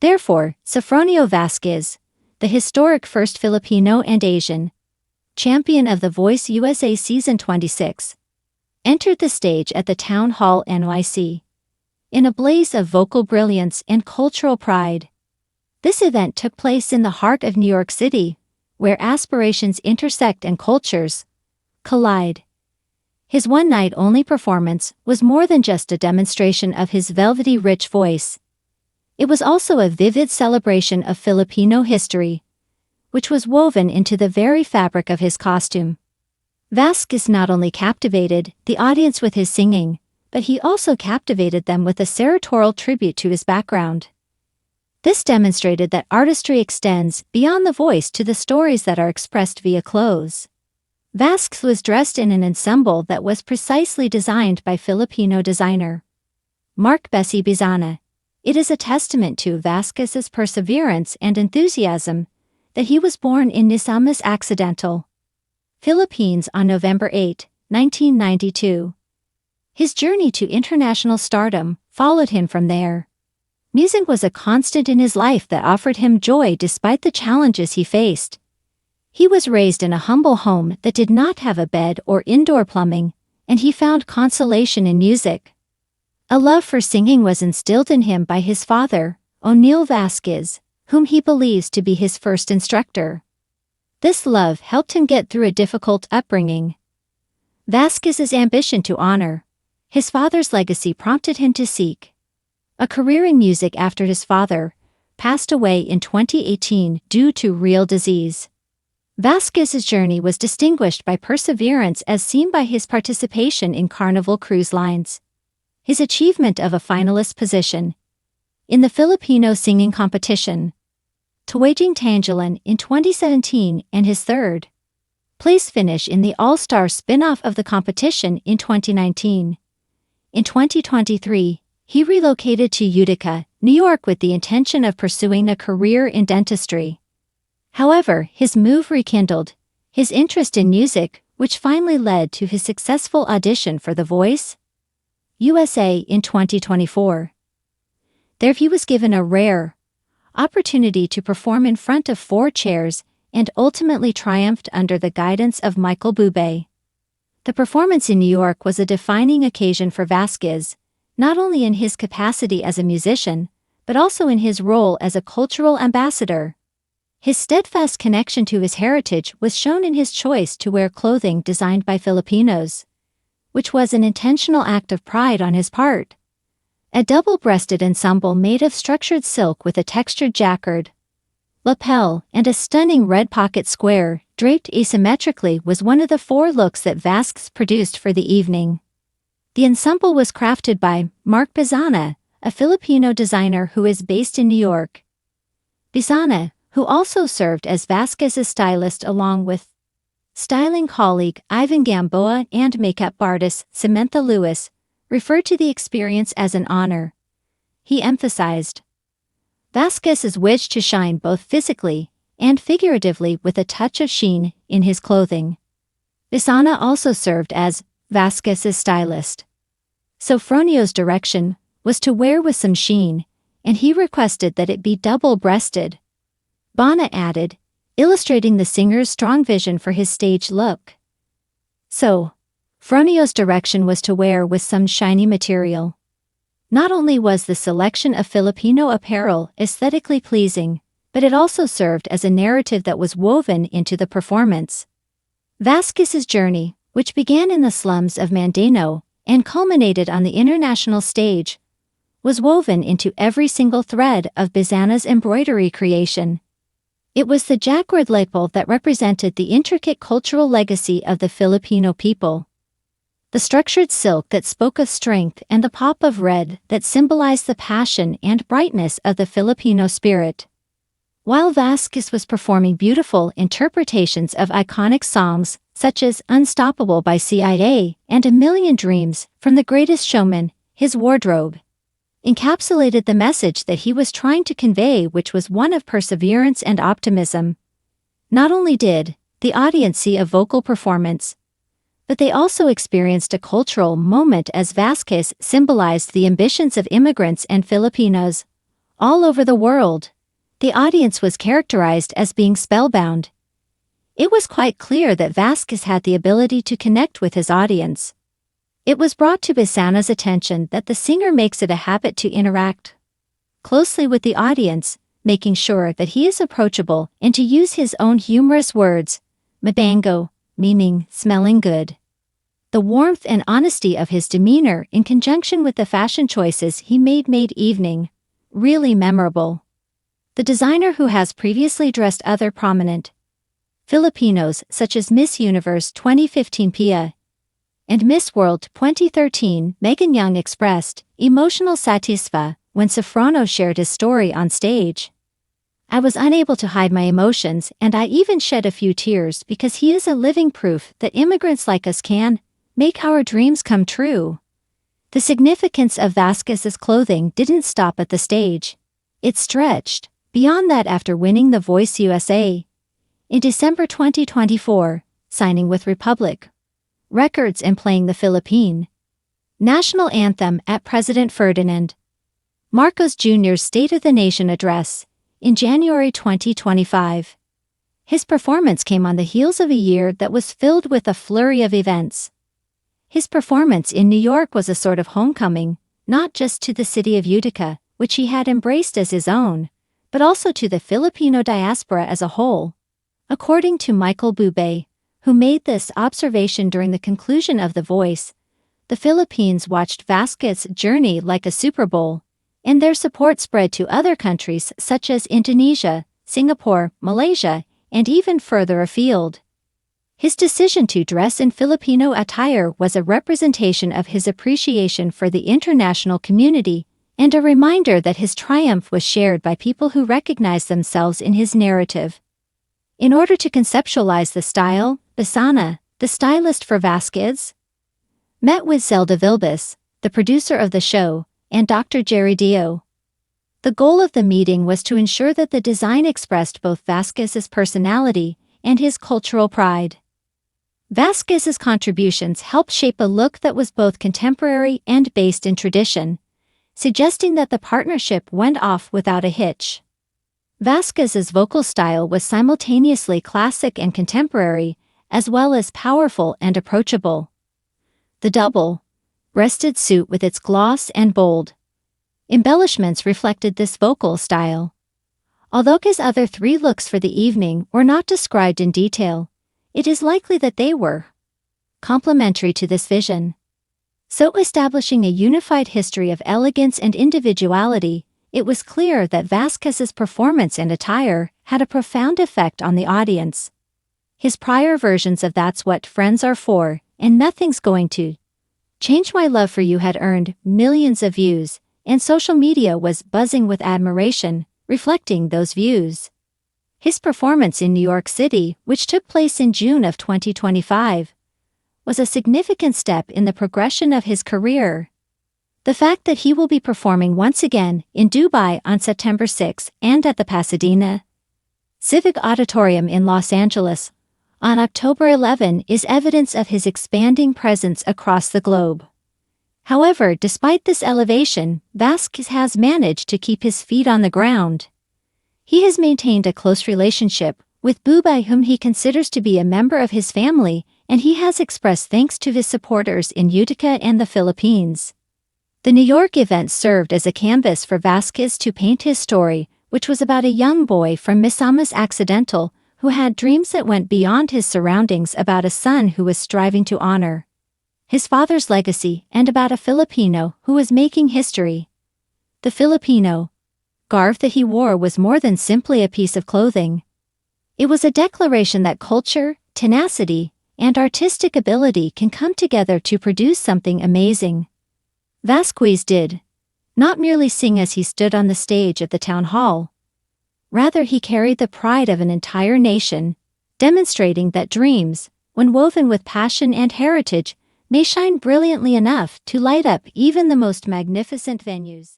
Therefore, Sofronio Vasquez, the historic first Filipino and Asian champion of The Voice USA Season 26, entered the stage at the Town Hall NYC in a blaze of vocal brilliance and cultural pride. This event took place in the heart of New York City, where aspirations intersect and cultures collide. His one-night-only performance was more than just a demonstration of his velvety rich voice. It was also a vivid celebration of Filipino history, which was woven into the very fabric of his costume. Vasquez not only captivated the audience with his singing, but he also captivated them with a sartorial tribute to his background. This demonstrated that artistry extends beyond the voice to the stories that are expressed via clothes. Vasquez was dressed in an ensemble that was precisely designed by Filipino designer Mark Bessie Bizana. It is a testament to Vasquez's perseverance and enthusiasm that he was born in Misamis Occidental, Philippines on November 8, 1992. His journey to international stardom followed him from there. Music was a constant in his life that offered him joy despite the challenges he faced. He was raised in a humble home that did not have a bed or indoor plumbing, and he found consolation in music. A love for singing was instilled in him by his father, O'Neil Vasquez, whom he believes to be his first instructor. This love helped him get through a difficult upbringing. Vasquez's ambition to honor his father's legacy prompted him to seek a career in music after his father passed away in 2018 due to renal disease. Vasquez's journey was distinguished by perseverance as seen by his participation in Carnival Cruise Lines, his achievement of a finalist position in the Filipino singing competition, Tuwaging Tanghalan in 2017, and his third-place finish in the All-Star spin-off of the competition in 2019. In 2023, he relocated to Utica, New York with the intention of pursuing a career in dentistry. However, his move rekindled his interest in music, which finally led to his successful audition for The Voice USA in 2024. There he was given a rare opportunity to perform in front of 4 chairs and ultimately triumphed under the guidance of Michael Bublé. The performance in New York was a defining occasion for Vasquez, not only in his capacity as a musician, but also in his role as a cultural ambassador. His steadfast connection to his heritage was shown in his choice to wear clothing designed by Filipinos, which was an intentional act of pride on his part. A double-breasted ensemble made of structured silk with a textured jacquard lapel and a stunning red pocket square draped asymmetrically was one of the 4 looks that Vasquez produced for the evening. The ensemble was crafted by Mark Bizana, a Filipino designer who is based in New York. Bizana, who also served as Vasquez's stylist along with styling colleague Ivan Gamboa and makeup artist Samantha Lewis, referred to the experience as an honor. He emphasized Vasquez's wish to shine both physically and figuratively with a touch of sheen in his clothing. Bizana also served as Vasquez's stylist. Sofronio's direction was to wear with some sheen, and he requested that it be double-breasted. Bana added, illustrating the singer's strong vision for his stage look. Sofronio's direction was to wear with some shiny material. Not only was the selection of Filipino apparel aesthetically pleasing, but it also served as a narrative that was woven into the performance. Vasquez's journey, which began in the slums of Mandano and culminated on the international stage, was woven into every single thread of Bizana's embroidery creation. It was the jacquard lapel that represented the intricate cultural legacy of the Filipino people, the structured silk that spoke of strength, and the pop of red that symbolized the passion and brightness of the Filipino spirit. While Vasquez was performing beautiful interpretations of iconic songs such as Unstoppable by CIA and A Million Dreams from The Greatest Showman, his wardrobe encapsulated the message that he was trying to convey, which was one of perseverance and optimism. Not only did the audience see a vocal performance, but they also experienced a cultural moment as Vasquez symbolized the ambitions of immigrants and Filipinos, all over the world. The audience was characterized as being spellbound. It was quite clear that Vasquez had the ability to connect with his audience. It was brought to Bisana's attention that the singer makes it a habit to interact closely with the audience, making sure that he is approachable and to use his own humorous words, mabango, meaning smelling good. The warmth and honesty of his demeanor in conjunction with the fashion choices he made evening really memorable. The designer, who has previously dressed other prominent Filipinos such as Miss Universe 2015 Pia and Miss World 2013 Megan Young, expressed emotional satisfa when Sofronio shared his story on stage. "I was unable to hide my emotions, and I even shed a few tears because he is a living proof that immigrants like us can make our dreams come true." The significance of Vasquez's clothing didn't stop at the stage. It stretched beyond that after winning The Voice USA in December 2024, signing with Republic Records and playing the Philippine national anthem at President Ferdinand Marcos Jr.'s State of the Nation address in January 2025. His performance came on the heels of a year that was filled with a flurry of events. His performance in New York was a sort of homecoming, not just to the city of Utica, which he had embraced as his own, but also to the Filipino diaspora as a whole. According to Michael Bube, who made this observation during the conclusion of The Voice, the Philippines watched Vasquez's journey like a Super Bowl, and their support spread to other countries such as Indonesia, Singapore, Malaysia, and even further afield. His decision to dress in Filipino attire was a representation of his appreciation for the international community and a reminder that his triumph was shared by people who recognized themselves in his narrative. In order to conceptualize the style, Bisana, the stylist for Vasquez, met with Zelda Vilbis, the producer of the show, and Dr. Jerry Dio. The goal of the meeting was to ensure that the design expressed both Vasquez's personality and his cultural pride. Vasquez's contributions helped shape a look that was both contemporary and based in tradition, suggesting that the partnership went off without a hitch. Vasquez's vocal style was simultaneously classic and contemporary, as well as powerful and approachable. The double-breasted suit with its gloss and bold embellishments reflected this vocal style. Although his other three looks for the evening were not described in detail, it is likely that they were complementary to this vision. So, establishing a unified history of elegance and individuality, it was clear that Vasquez's performance and attire had a profound effect on the audience. His prior versions of That's What Friends Are For and Nothing's Going to Change My Love for You had earned millions of views, and social media was buzzing with admiration, reflecting those views. His performance in New York City, which took place in June of 2025, was a significant step in the progression of his career. The fact that he will be performing once again in Dubai on September 6 and at the Pasadena Civic Auditorium in Los Angeles on October 11 is evidence of his expanding presence across the globe. However, despite this elevation, Vasquez has managed to keep his feet on the ground. He has maintained a close relationship with Bubay, whom he considers to be a member of his family, and he has expressed thanks to his supporters in Utica and the Philippines. The New York event served as a canvas for Vasquez to paint his story, which was about a young boy from Misamis Occidental who had dreams that went beyond his surroundings, about a son who was striving to honor his father's legacy, and about a Filipino who was making history. The Filipino garb that he wore was more than simply a piece of clothing. It was a declaration that culture, tenacity, and artistic ability can come together to produce something amazing. Vasquez did not merely sing as he stood on the stage at the town hall. Rather, he carried the pride of an entire nation, demonstrating that dreams, when woven with passion and heritage, may shine brilliantly enough to light up even the most magnificent venues.